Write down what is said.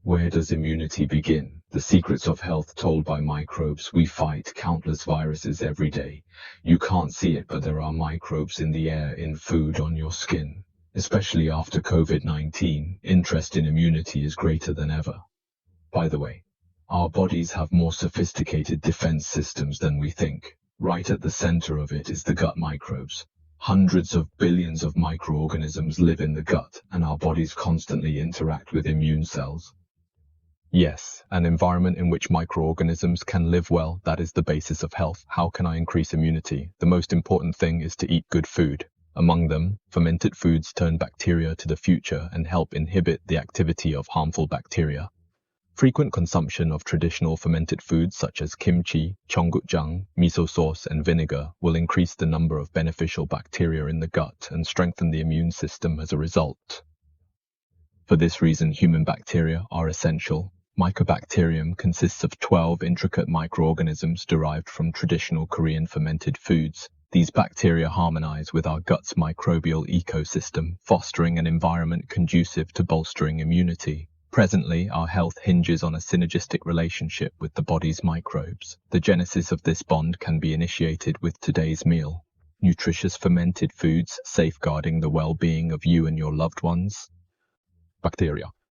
Where does immunity begin? The secrets of health told by microbes. We fight countless viruses every day. You can't see it, but there are microbes in the air, in food, on your skin. Especially after COVID-19, interest in immunity is greater than ever. By the way, our bodies have more sophisticated defense systems than we think. Right at the center of it is the gut microbes. Hundreds of billions of microorganisms live in the gut, and our bodies constantly interact with immune cells. Yes, an environment in which microorganisms can live well, that is the basis of health. How can I increase immunity? The most important thing is to eat good food. Among them, fermented foods turn bacteria to the future and help inhibit the activity of harmful bacteria. Frequent consumption of traditional fermented foods such as kimchi, cheonggukjang, miso sauce, and vinegar will increase the number of beneficial bacteria in the gut and strengthen the immune system as a result. For this reason, human bacteria are essential. Mycobacterium consists of 12 intricate microorganisms derived from traditional Korean fermented foods. These bacteria harmonize with our gut's microbial ecosystem, fostering an environment conducive to bolstering immunity. Presently, our health hinges on a synergistic relationship with the body's microbes. The genesis of this bond can be initiated with today's meal. Nutritious fermented foods safeguarding the well-being of you and your loved ones. Bacteria.